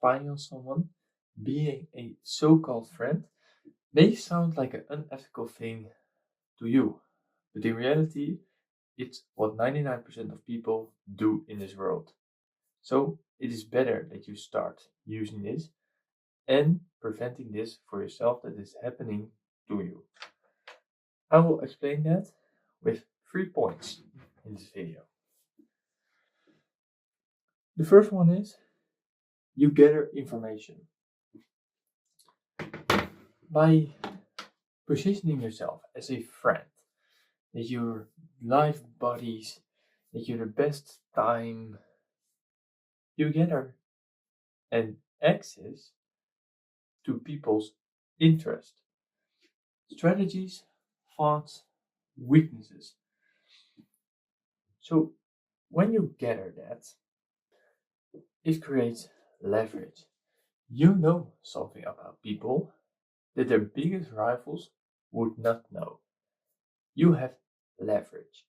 spying on someone, being a so-called friend, may sound like an unethical thing to you, but in reality, it's what 99% of people do in this world. So it is better that you start using this and preventing this for yourself that is happening to you. I will explain that with 3 points in this video. The first one is you gather information. By positioning yourself as a friend, that you're life buddies, that you're the best time, you gather and access to people's interest, strategies, thoughts, weaknesses. So when you gather that, it creates leverage. You know something about people that their biggest rivals would not know. You have leverage.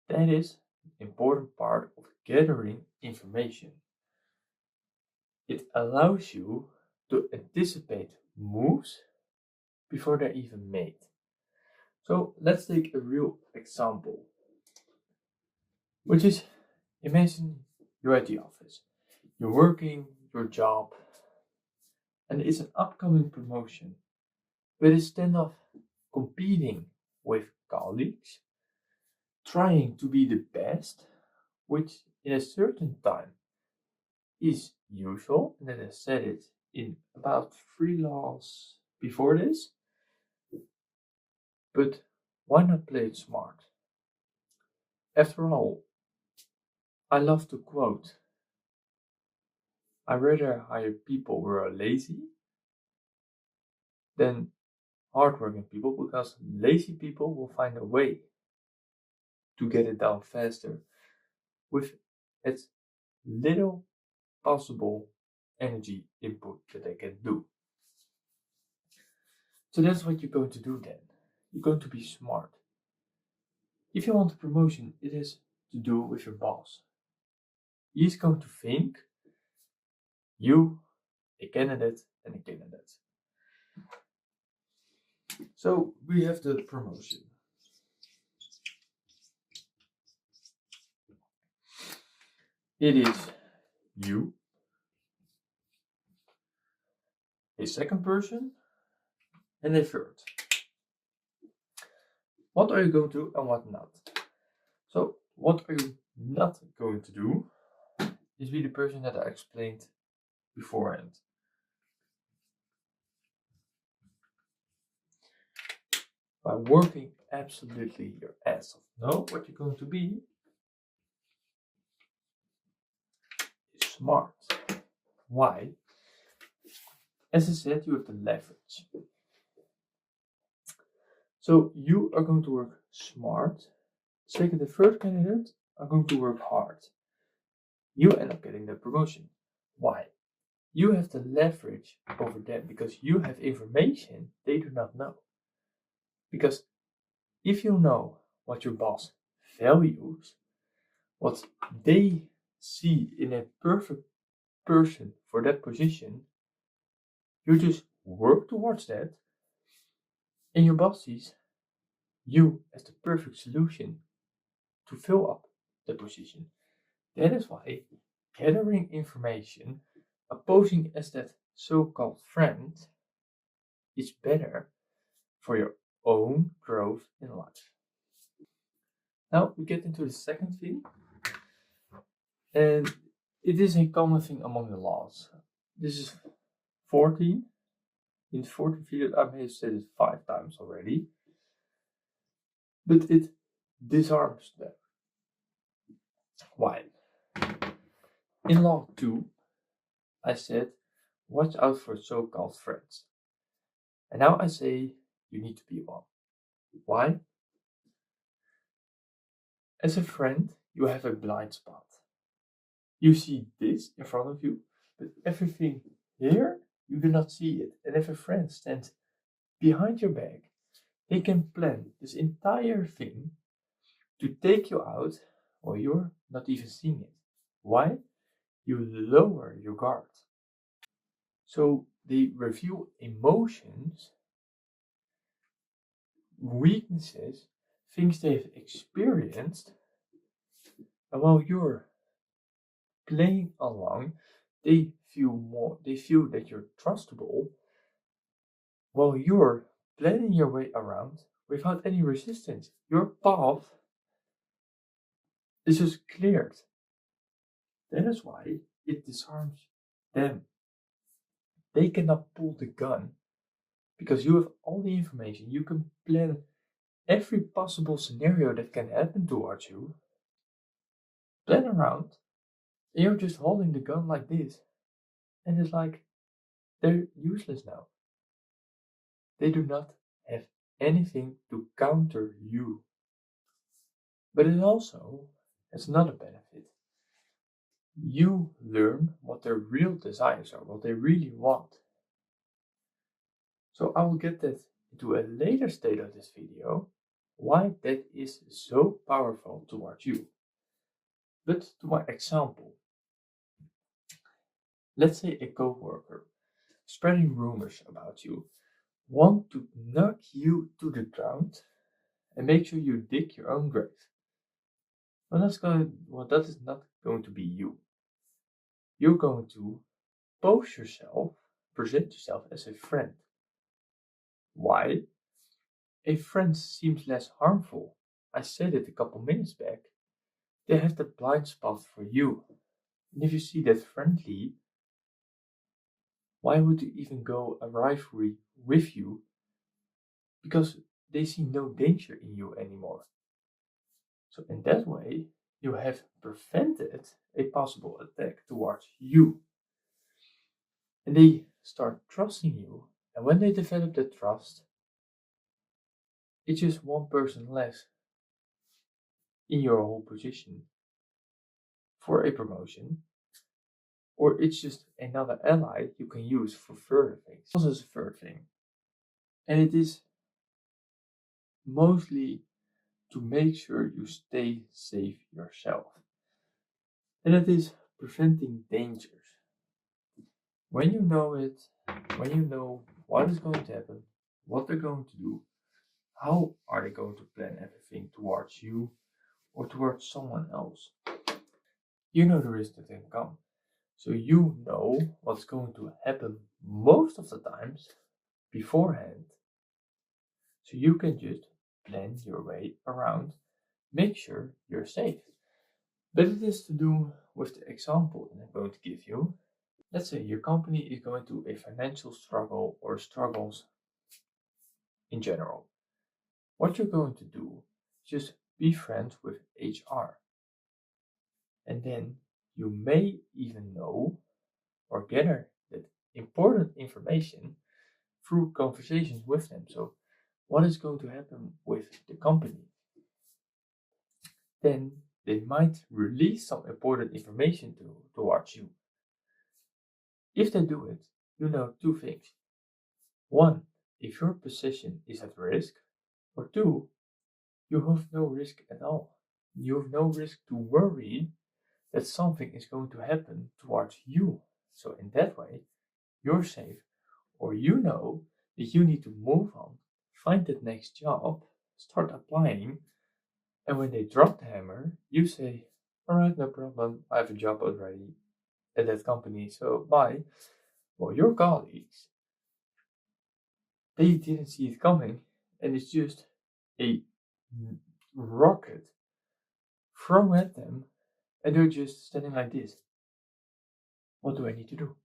That is an important part of gathering information. It allows you to anticipate moves before they're even made. So let's take a real example, which is, imagine you're at the office, you're working your job, and it's an upcoming promotion, but instead of competing with colleagues, trying to be the best, which in a certain time is usual, and then I said it in about 3 laws before this, but why not play it smart? After all, I love to quote, I'd rather hire people who are lazy than hardworking people, because lazy people will find a way to get it down faster with as little possible energy input that they can do. So that's what you're going to do then. You're going to be smart. If you want a promotion, it is to do with your boss. He's going to think you a candidate and a candidate. So we have the promotion. It is you, a second person, and a third. What are you going to do and what not? So what are you not going to do is be the person that I explained beforehand. By working absolutely your ass off. No, what you're going to be is smart. Why? As I said, you have the leverage. So you are going to work smart. Second and third candidate are going to work hard. You end up getting the promotion. Why? You have the leverage over them because you have information they do not know. Because if you know what your boss values, what they see in a perfect person for that position, you just work towards that, and your boss sees you as the perfect solution to fill up the position. That is why gathering information, posing as that so-called friend, is better for your own growth in life. Now we get into the second thing, and it is a common thing among the laws. This is 14. In the 14th video, I may have said it 5 times already, but it disarms them. Why? In law 2, I said, watch out for so-called friends. And now I say, you need to be one. Why? As a friend, you have a blind spot. You see this in front of you, but everything here, you do not see it. And if a friend stands behind your back, he can plan this entire thing to take you out while you're not even seeing it. Why? You lower your guard. So they review emotions, weaknesses, things they've experienced, and while you're playing along, they feel that you're trustable, while you're planning your way around without any resistance. Your path is just cleared. That is why it disarms them. They cannot pull the gun because you have all the information. You can plan every possible scenario that can happen towards you. Plan around, and you're just holding the gun like this. And it's like they're useless now. They do not have anything to counter you. But it also has another benefit. You learn what their real desires are, what they really want. So I will get that into a later stage of this video, why that is so powerful towards you. But to my example, let's say a coworker spreading rumors about you want to knock you to the ground and make sure you dig your own grave. Well, that is not going to be you. You're going to present yourself as a friend. Why? A friend seems less harmful. I said it a couple minutes back. They have the blind spot for you. And if you see that friendly, why would you even go a rivalry with you? Because they see no danger in you anymore. So in that way, you have prevented a possible attack towards you. And they start trusting you. And when they develop that trust, it's just one person less in your whole position for a promotion, or it's just another ally you can use for further things. Also, is a third thing, and it is mostly to make sure you stay safe yourself, and it is preventing dangers. When you know it, when you know what is going to happen, what they're going to do, how are they going to plan everything towards you or towards someone else, you know the risk that can come. So you know what's going to happen most of the times beforehand. So you can just plan your way around, make sure you're safe. But it is to do with the example that I'm going to give you. Let's say your company is going through a financial struggle or struggles in general. What you're going to do is just be friends with HR. And then you may even know or gather that important information through conversations with them. So what is going to happen with the company? Then they might release some important information towards you. If they do it, you know two things. One, if your position is at risk, or two, you have no risk at all. You have no risk to worry that something is going to happen towards you. So in that way, you're safe, or you know that you need to move on, find that next job, start applying, and when they drop the hammer, you say, alright, no problem, I have a job already at that company, so bye. Well, your colleagues, they didn't see it coming, and it's just a rocket thrown at them, and they're just standing like this. What do I need to do?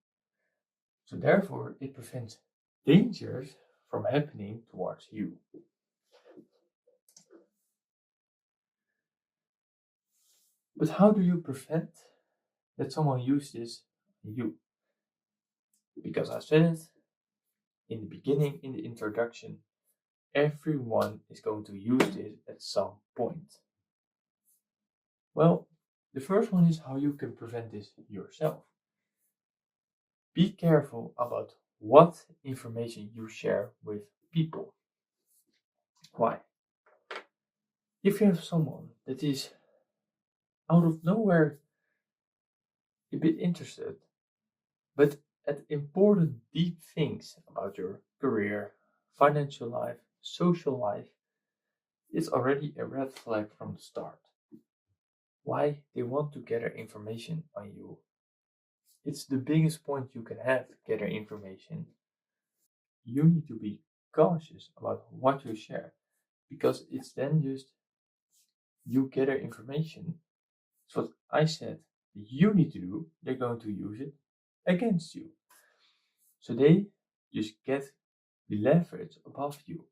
So therefore, it prevents dangers from happening towards you. But how do you prevent that someone uses you? Because I said it in the beginning, in the introduction, everyone is going to use this at some point. Well, the first one is how you can prevent this yourself. Be careful about what information you share with people. Why? If you have someone that is out of nowhere a bit interested, but at important deep things about your career, financial life, social life, it's already a red flag from the start. Why they want to gather information on you. It's the biggest point you can have, gather information. You need to be cautious about what you share because it's then just you gather information. It's what I said you need to do. They're going to use it against you. So they just get the leverage above you.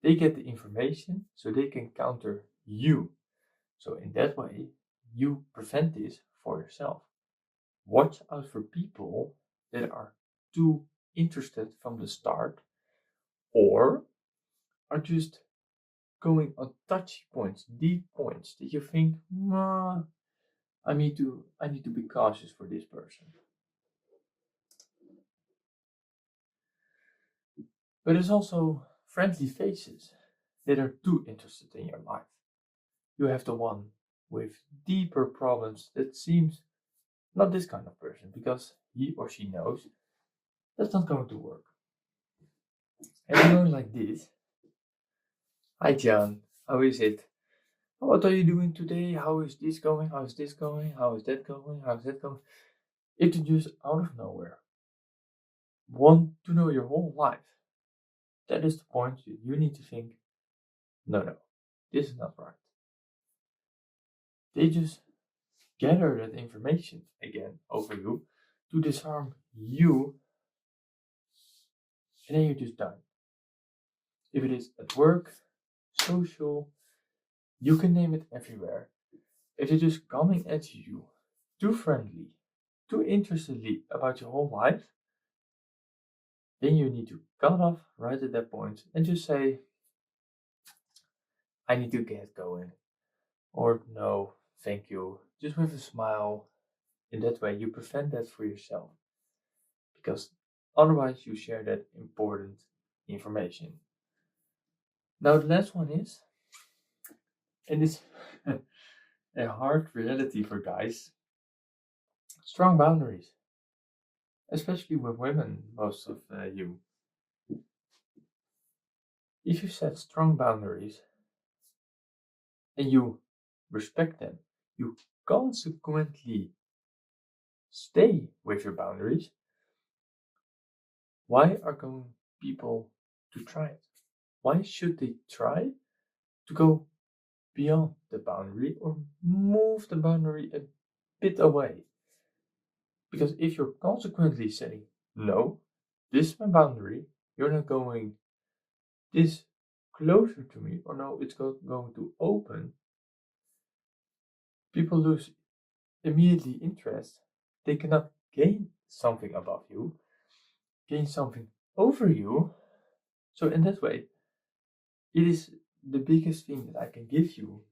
They get the information so they can counter you. So in that way, you prevent this for yourself. Watch out for people that are too interested from the start or are just going on touchy points, deep points that you think, nah, I need to be cautious for this person. But there's also friendly faces that are too interested in your life. You have the one with deeper problems that seems not this kind of person because he or she knows that's not going to work. And you're going like this. Hi John, how is it? What are you doing today? How is this going? How is this going? How is that going? How is that going? If you just out of nowhere want to know your whole life, that is the point you need to think, no, this is not right. They just gather that information again over you to disarm you, and then you're just done. If it is at work, social, you can name it everywhere. If they're just coming at you too friendly, too interestedly about your whole life, then you need to cut off right at that point and just say, I need to get going. Or no, thank you. Just with a smile. In that way, you prevent that for yourself. Because otherwise, you share that important information. Now, the last one is, and it's a hard reality for guys, strong boundaries. Especially with women, most of you. If you set strong boundaries and you respect them, you consequently stay with your boundaries, why are going people to try it? Why should they try to go beyond the boundary or move the boundary a bit away? Because if you're consequently saying, no, this is my boundary, you're not going this closer to me, or no, it's going to open, people lose immediately interest. They cannot gain something above you, gain something over you. So in that way, it is the biggest thing that I can give you.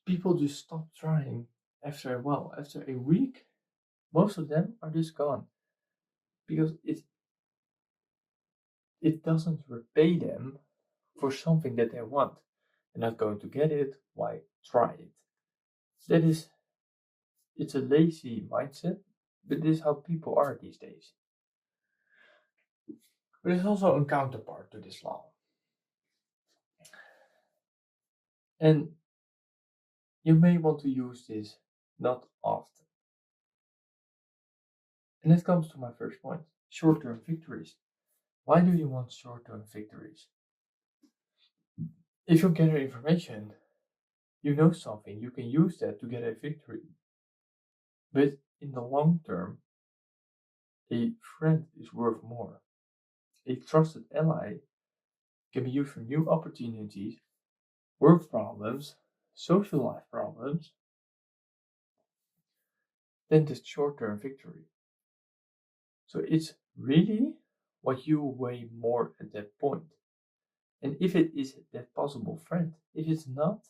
People just stop trying after a while. After a week, most of them are just gone because it doesn't repay them for something that they want. They're not going to get it. Why try it? It's a lazy mindset, but this is how people are these days. But there's also a counterpart to this law. And you may want to use this not often. And that comes to my first point, short-term victories. Why do you want short-term victories? If you gather information, you know something, you can use that to get a victory. But in the long term, a friend is worth more. A trusted ally can be used for new opportunities, work problems, social life problems, than the short-term victory. So it's really what you weigh more at that point. And if it is that possible friend, if it's not,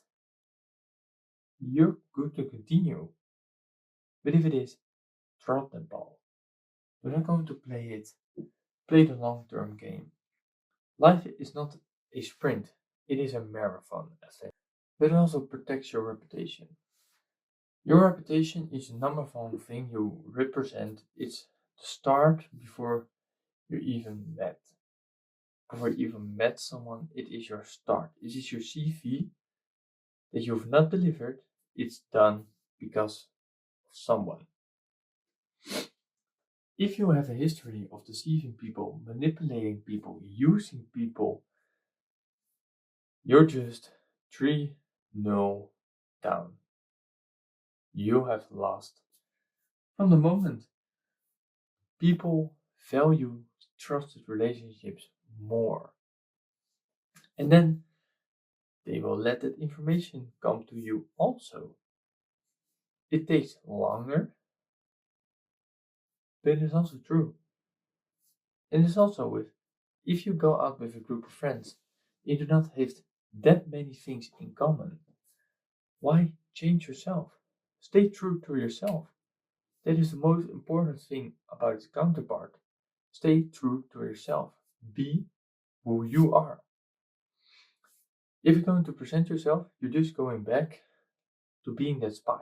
you're good to continue. But if it is, drop the ball. You're not going to play the long-term game. Life is not a sprint, it is a marathon, I think. But it also protects your reputation. Your reputation is the number one thing you represent. It's the start before you even met. Before you even met someone, it is your start. It is your CV that you've not delivered. It's done because of someone. If you have a history of deceiving people, manipulating people, using people, you're just 3-0 down. You have lost. From the moment people value trusted relationships more, and then they will let that information come to you also. It takes longer, but it is also true. And it's also with, if you go out with a group of friends, you do not have that many things in common. Why change yourself? Stay true to yourself. That is the most important thing about its counterpart. Stay true to yourself. Be who you are. If you're going to present yourself, you're just going back to being that spy.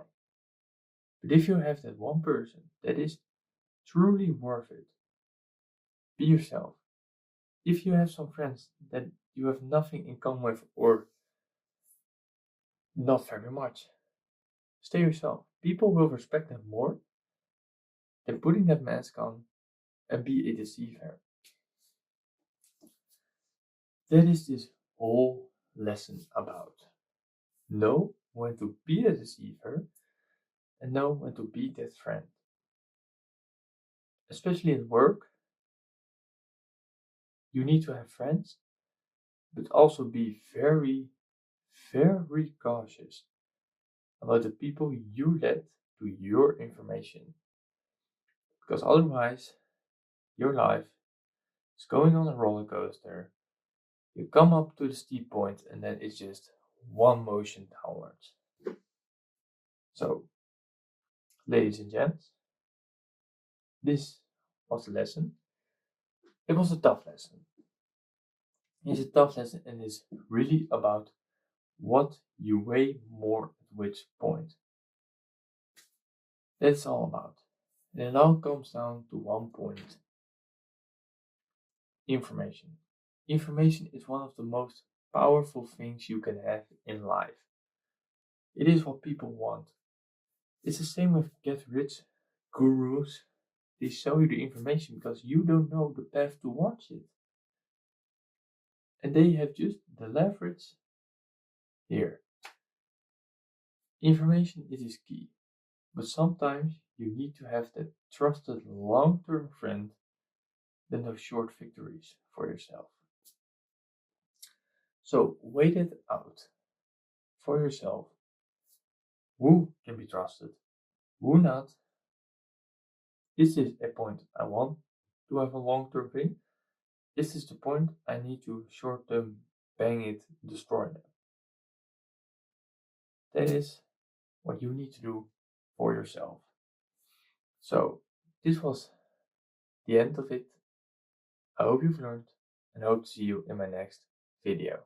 But if you have that one person that is truly worth it, be yourself. If you have some friends that you have nothing in common with or not very much, stay yourself. People will respect that more than putting that mask on and be a deceiver. That is this whole lesson about. Know when to be a deceiver and know when to be that friend. Especially at work, you need to have friends, but also be very, very cautious about the people you let to your information. Because otherwise, your life is going on a roller coaster. You come up to the steep point and then it's just one motion downwards. So, ladies and gents, this was the lesson. It was a tough lesson. It's a tough lesson and it's really about what you weigh more at which point. That's all about. And it all comes down to one point. Information. Information is one of the most powerful things you can have in life. It is what people want. It's the same with get rich gurus. They sell you the information because you don't know the path towards it. And they have just the leverage here. Information is key, but sometimes you need to have that trusted long-term friend than those short victories for yourself. So wait it out for yourself. Who can be trusted? Who not? Is this a point I want to have a long-term thing? Is this the point I need to short-term bang it, destroy them? That is what you need to do for yourself. So this was the end of it. I hope you've learned and hope to see you in my next video.